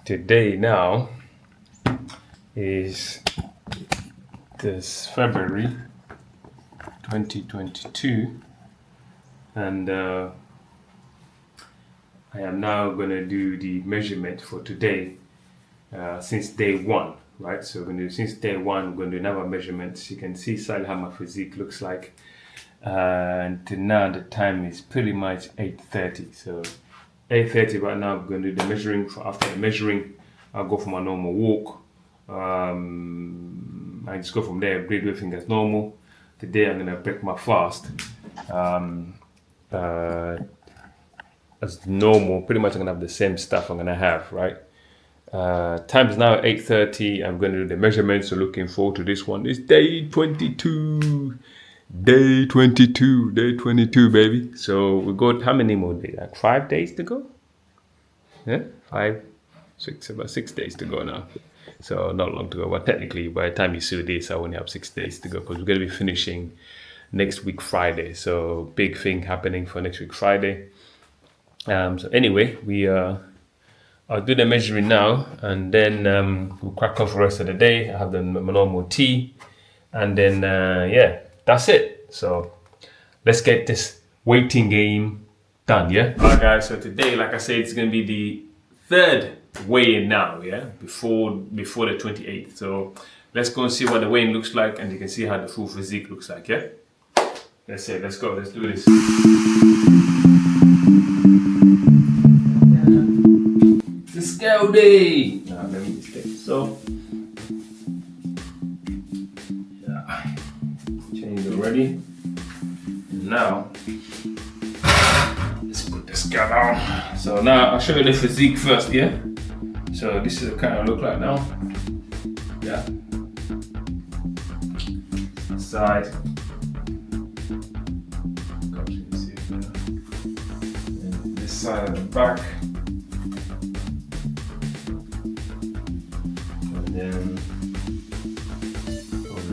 Today now is this February 2022, and I am now going to do the measurement for today since day one, right? So we're going to do since day one, we're going to do another measurement. You can see slightly how my physique looks like. And now the time is pretty much 8:30. So 8:30 right now, I'm going to do the measuring. After the measuring, I'll go for my normal walk. I just go from there, breathe everything as normal. Today I'm going to break my fast as normal. Pretty much I'm going to have the same stuff I'm going to have, right? Time is now 8:30. I'm going to do the measurements, so looking forward to this one. It's day 22. Day 22, baby. So we got how many more days? Like 5 days to go? Yeah, 5, 6, about 6 days to go now. So not long to go. But technically, by the time you see this, I only have 6 days to go because we're going to be finishing next week Friday. So big thing happening for next week Friday. So anyway, I'll do the measuring now, and then we'll crack off the rest of the day. I have the normal tea, and then yeah. That's it. So let's get this waiting game done, yeah? Alright guys, so today, like I said, it's gonna be the third weigh-in now, yeah? Before the 28th. So let's go and see what the weigh-in looks like, and you can see how the full physique looks like, yeah? Let's go, let's do this. It's a scale day! Now let me just take this off. Ready? Now let's put the scale on. So now I'll show you the physique first, yeah? So this is the kind of look like now. Yeah. Side. And this side of the back. And then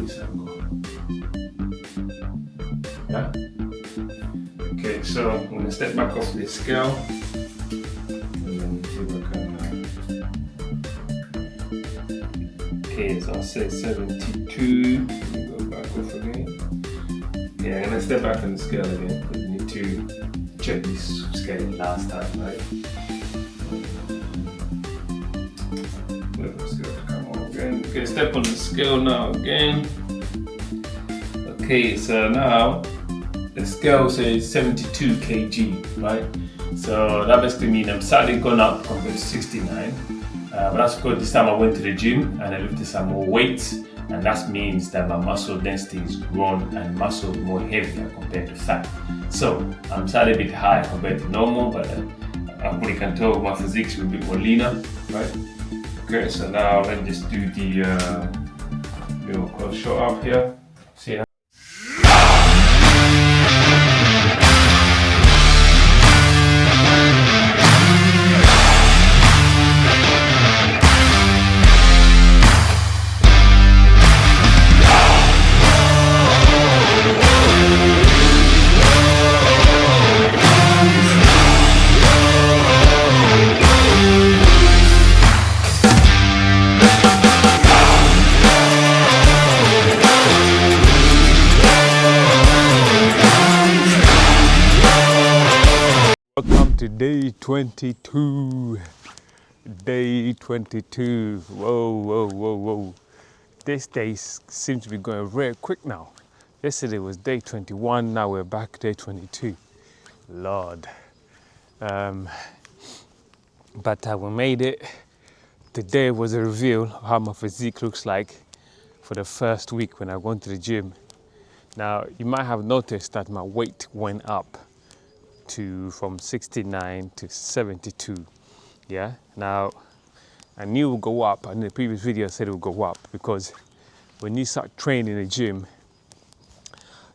this angle. Yeah. Okay, so I'm going to step back off the scale and then see what okay, so I'll say 72. Let me go back off again. Yeah, I'm going to step back on the scale again because we need to check this scale last time, right? Wait for the scale to come on again. Okay, step on the scale now again. Okay, so now the scale says 72 kg, right? So that basically means I'm slightly gone up compared to 69. But that's because this time I went to the gym and I lifted some more weights, and that means that my muscle density is grown and muscle more heavier compared to fat. So I'm slightly a bit higher compared to normal, but I probably can tell my physique is a bit more leaner, right? Okay, so now let's just do the little close shot up here. See how. Welcome to day 22. Day 22. Whoa. This day seems to be going very quick now. Yesterday was day 21, now we're back day 22. Lord. But we made it. Today was a reveal of how my physique looks like for the first week when I went to the gym. Now, you might have noticed that my weight went up from 69 to 72. Yeah, now I knew it would go up, and in the previous video I said it would go up because when you start training in the gym,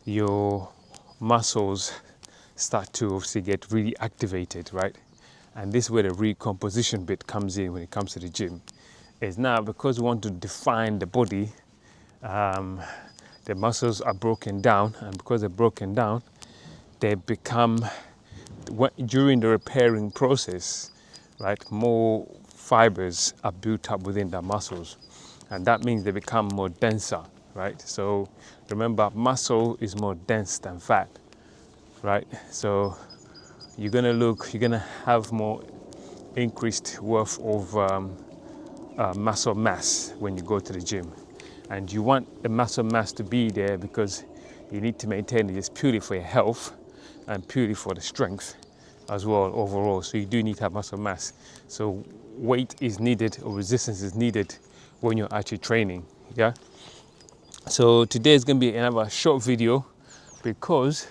your muscles start to obviously get really activated, right? And this is where the recomposition bit comes in when it comes to the gym. Is now because we want to define the body, the muscles are broken down, and because they're broken down, they become, during the repairing process, right, more fibers are built up within the muscles, and that means they become more denser, right? So remember, muscle is more dense than fat, right? So you're gonna have more increased worth of muscle mass when you go to the gym, and you want the muscle mass to be there because you need to maintain it. It's purely for your health and purely for the strength as well overall. So you do need to have muscle mass. So weight is needed, or resistance is needed when you're actually training. Yeah. So today is going to be another short video because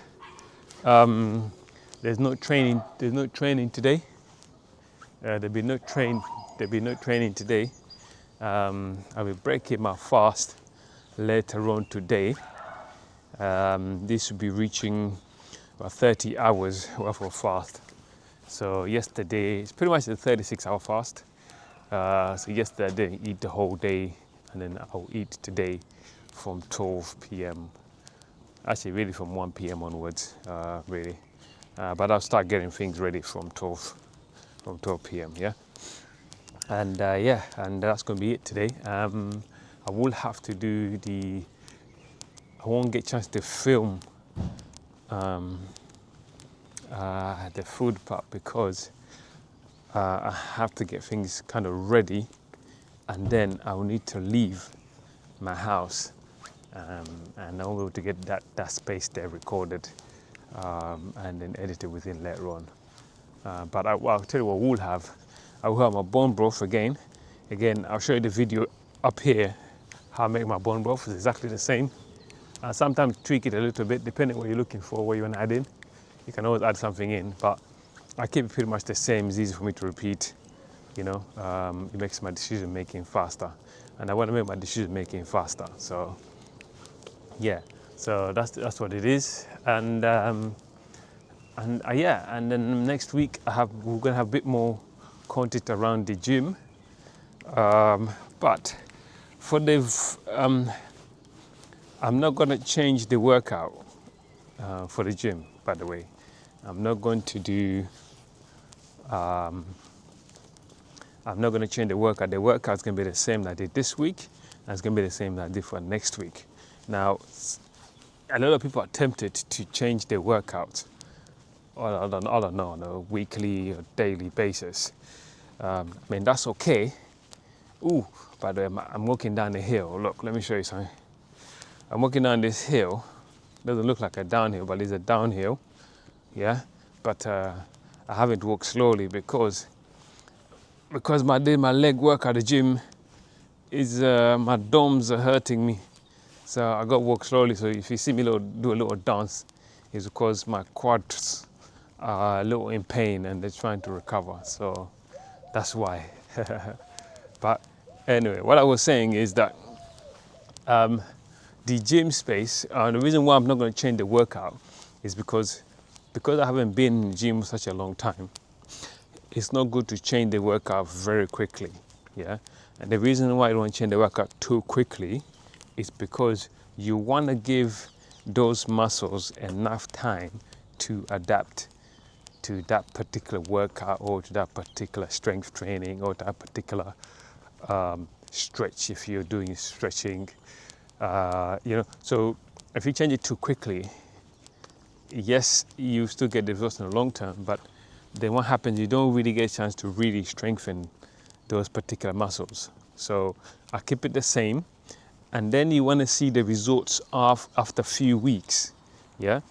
there's no training. There's no training today. There'll be no training today. I'll be breaking my fast later on today. This will be reaching about 30 hours worth of fast. So yesterday, it's pretty much a 36-hour fast. So yesterday I didn't eat the whole day, and then I'll eat today from 12 p.m. Actually, really from 1 p.m. onwards, really. But I'll start getting things ready from 12 p.m. Yeah, and and that's going to be it today. I will have to do I won't get a chance to film the food part because I have to get things kind of ready, and then I will need to leave my house, and I'll be able to get that space there recorded and then edited within later on. But I'll tell you what we'll have. I will have my bone broth again. Again, I'll show you the video up here how I make my bone broth. It's exactly the same. Sometimes tweak it a little bit depending what you're looking for, what you want to add in. You can always add something in, but I keep it pretty much the same. It's easy for me to repeat. You know, it makes my decision making faster, and I want to make my decision making faster. So yeah, so that's what it is. And then next week we're gonna have a bit more content around the gym. But for I'm not gonna change the workout for the gym. By the way, I'm not going to do. I'm not going to change the workout. The workout's going to be the same that I did this week, and it's going to be the same that I did for next week. Now, a lot of people are tempted to change their workout I don't know, on a weekly or daily basis. I mean, that's okay. Ooh, by the way, I'm walking down the hill. Look, let me show you something. I'm walking down this hill. Doesn't look like a downhill, but it's a downhill. Yeah, but I haven't walked slowly because my leg work at the gym is my DOMs are hurting me, so I got to walk slowly. So if you see me do a little dance, it's because my quads are a little in pain and they're trying to recover. So that's why. But anyway, what I was saying is that the gym space. The reason why I'm not going to change the workout is because I haven't been in the gym for such a long time. It's not good to change the workout very quickly, yeah? And the reason why I don't change the workout too quickly is because you want to give those muscles enough time to adapt to that particular workout or to that particular strength training or that particular stretch if you're doing stretching, So if you change it too quickly, yes, you still get the results in the long term, but then what happens, you don't really get a chance to really strengthen those particular muscles. So I keep it the same, and then you want to see the results after a few weeks, yeah?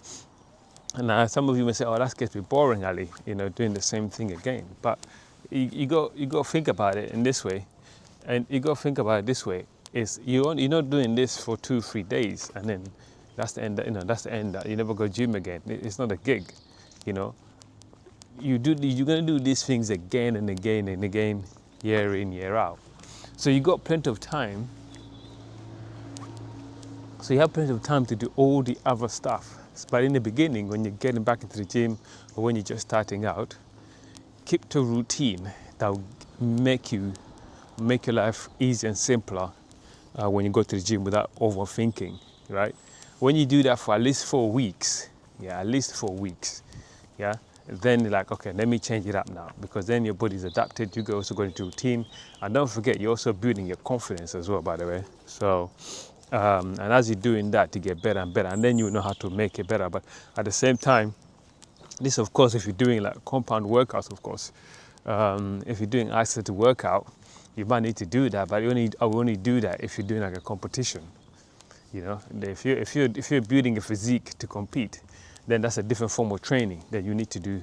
And some of you may say, oh, that gets me boring, Ali, doing the same thing again. But you got to think about it in this way, and you got to think about it this way, is you're not doing this for 2-3 days, and then that's the end, that's the end, that you never go gym again. It's not a gig, You're going to do these things again and again and again, year in, year out. So you got plenty of time. So you have plenty of time to do all the other stuff. But in the beginning, when you're getting back into the gym or when you're just starting out, keep to a routine that will make your life easier and simpler when you go to the gym without overthinking, right? When you do that for at least 4 weeks, yeah, then you're like, okay, let me change it up now, because then your body's adapted. You also go into routine, and don't forget, you're also building your confidence as well, by the way. So, and as you're doing that, you get better and better, and then you know how to make it better. But at the same time, this, of course, if you're doing like compound workouts, of course, if you're doing isolated workout, you might need to do that, but I will only do that if you're doing like a competition. You know, if you're building a physique to compete, then that's a different form of training that you need to do.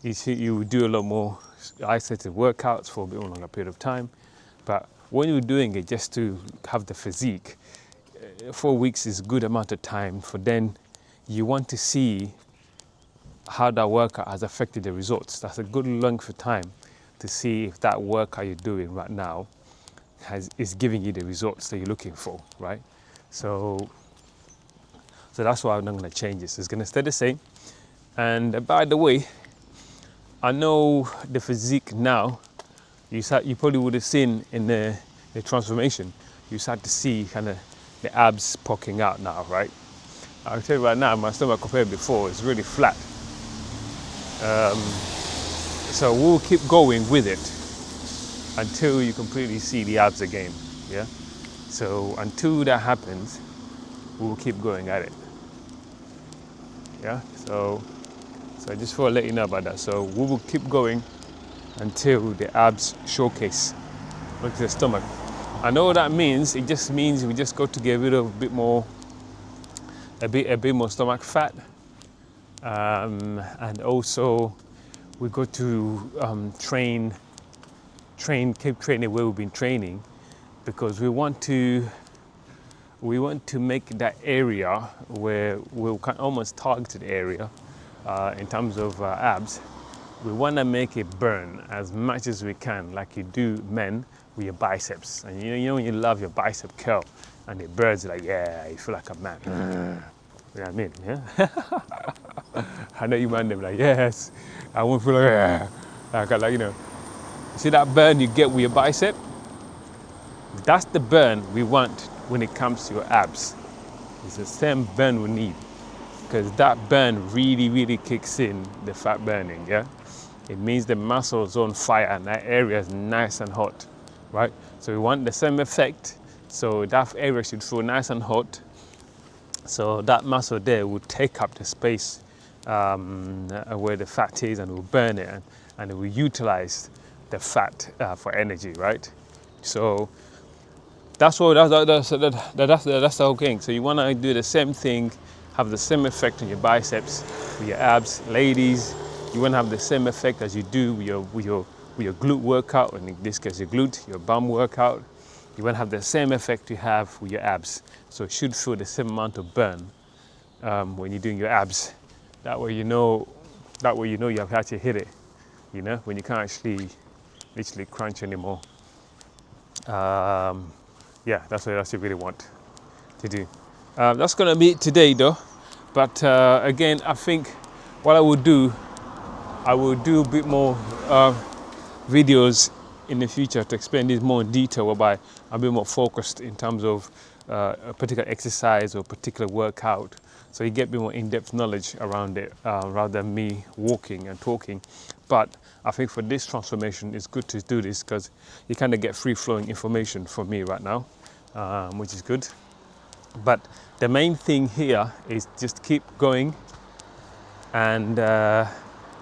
You do a lot more isolated workouts for a bit longer period of time. But when you're doing it just to have the physique, 4 weeks is a good amount of time for then you want to see how that workout has affected the results. That's a good length of time to see if that workout you're doing right now is giving you the results that you're looking for, right? So that's why I'm not going to change this. It's going to stay the same. And by the way, I know the physique now, you probably would have seen in the transformation, you start to see kind of the abs poking out now, right? I'll tell you right now, my stomach compared before is really flat. So we'll keep going with it until you completely see the abs again, yeah? So until that happens, we'll keep going at it, yeah? So I just want to let you know about that. So we will keep going until the abs showcase. Look at the stomach. I know what that means. It just means we just got to get rid of a bit more stomach fat, and also we got to keep training where we've been training, because we want to make that area where we can almost targeted area in terms of abs. We want to make it burn as much as we can, like you do men with your biceps. And you know when you love your bicep curl and it burns, like, yeah, you feel like a man. You know what I mean? Yeah. I know you man them like, yes, I won't feel like, yeah. Like, you know, see that burn you get with your bicep? That's the burn we want when it comes to your abs. It's the same burn we need, because that burn really, really kicks in the fat burning, yeah? It means the muscle's on fire and that area is nice and hot, right? So we want the same effect. So that area should feel nice and hot. So that muscle there will take up the space where the fat is, and will burn it, and it will utilize the fat for energy, right? So that's the whole thing. So you want to do the same thing, have the same effect on your biceps, with your abs. Ladies, you want to have the same effect as you do with your glute workout, and in this case your glute, your bum workout. You want to have the same effect you have with your abs. So it should feel the same amount of burn when you're doing your abs. That way you know you have actually hit it. You know, when you can't actually literally crunch anymore. Yeah, that's what you really want to do. That's going to be it today, though. But again, I think what I will do a bit more videos in the future to explain this more in detail, whereby I'm a bit more focused in terms of a particular exercise or particular workout, so you get a bit more in-depth knowledge around it rather than me walking and talking. But I think for this transformation, it's good to do this because you kind of get free-flowing information from me right now, which is good. But the main thing here is just keep going and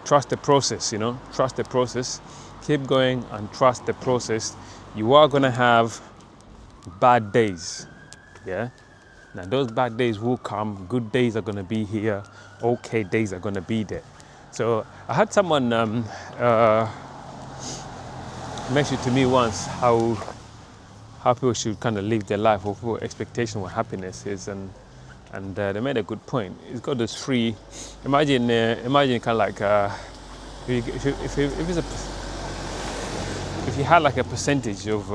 trust the process, you know, trust the process. Keep going and trust the process. You are going to have bad days, yeah? Now those bad days will come, good days are going to be here, okay days are going to be there. So I had someone mention to me once how people should kind of live their life, or what expectation what happiness is, and they made a good point. It's got this three. Imagine kind of like if you had like a percentage of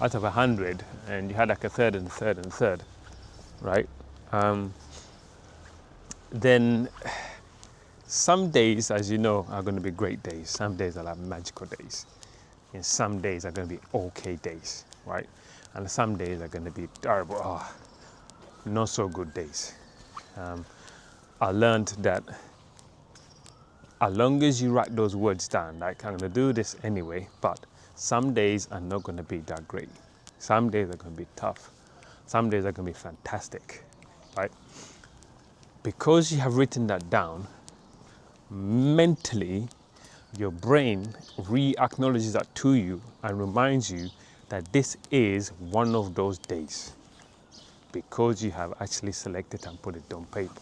out of 100, and you had like a third and third and third, right? Then some days, as you know, are going to be great days. Some days are like magical days, and some days are going to be okay days, right? And some days are going to be terrible, not so good days. I learned that as long as you write those words down, like I'm going to do this anyway, but some days are not going to be that great. Some days are going to be tough. Some days are going to be fantastic, right? Because you have written that down, mentally, your brain re-acknowledges that to you and reminds you that this is one of those days because you have actually selected and put it on paper.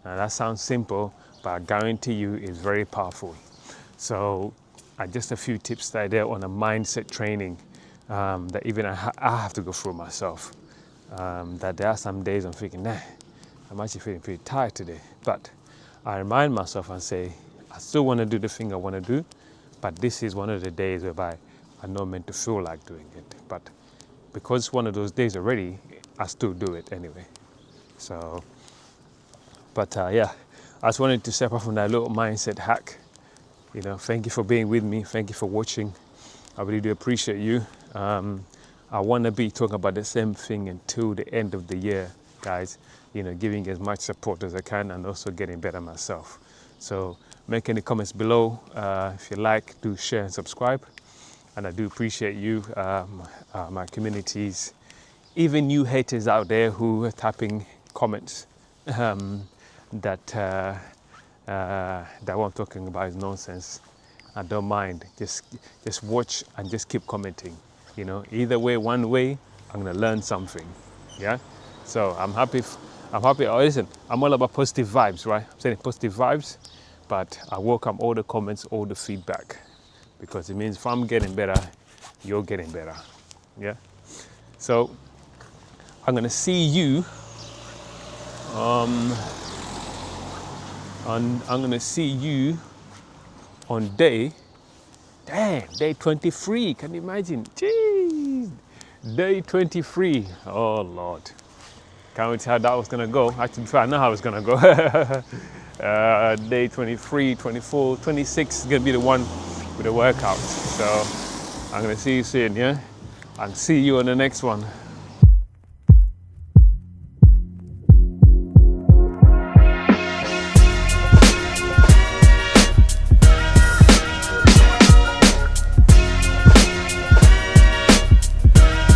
Now that sounds simple, but I guarantee you it's very powerful. So just a few tips that are there on a mindset training that even I have to go through myself. That there are some days I'm thinking, nah, I'm actually feeling pretty tired today. But I remind myself and say, I still want to do the thing I want to do, but this is one of the days whereby I'm not meant to feel like doing it. But because it's one of those days already, I still do it anyway. So, but yeah, I just wanted to step off from that little mindset hack. You know, thank you for being with me. Thank you for watching. I really do appreciate you. I want to be talking about the same thing until the end of the year, guys. You know, giving as much support as I can and also getting better myself. So make any comments below. If you like, do share and subscribe. And I do appreciate you, my communities, even you haters out there who are typing comments that what I'm talking about is nonsense. I don't mind. Just watch and just keep commenting. You know, either way, one way, I'm gonna learn something. Yeah. So I'm happy. Oh, listen, I'm all about positive vibes, right? I'm saying positive vibes, but I welcome all the comments, all the feedback, because it means if I'm getting better, you're getting better. Yeah. So I'm gonna see you. I'm gonna see you on day 23. Can you imagine? Jeez, day 23. Oh Lord, can't wait to how that was gonna go. Actually, I know how it's gonna go. Day 23, 24, 26 is gonna be the one with the workouts. So I'm gonna see you soon, yeah? And see you on the next one.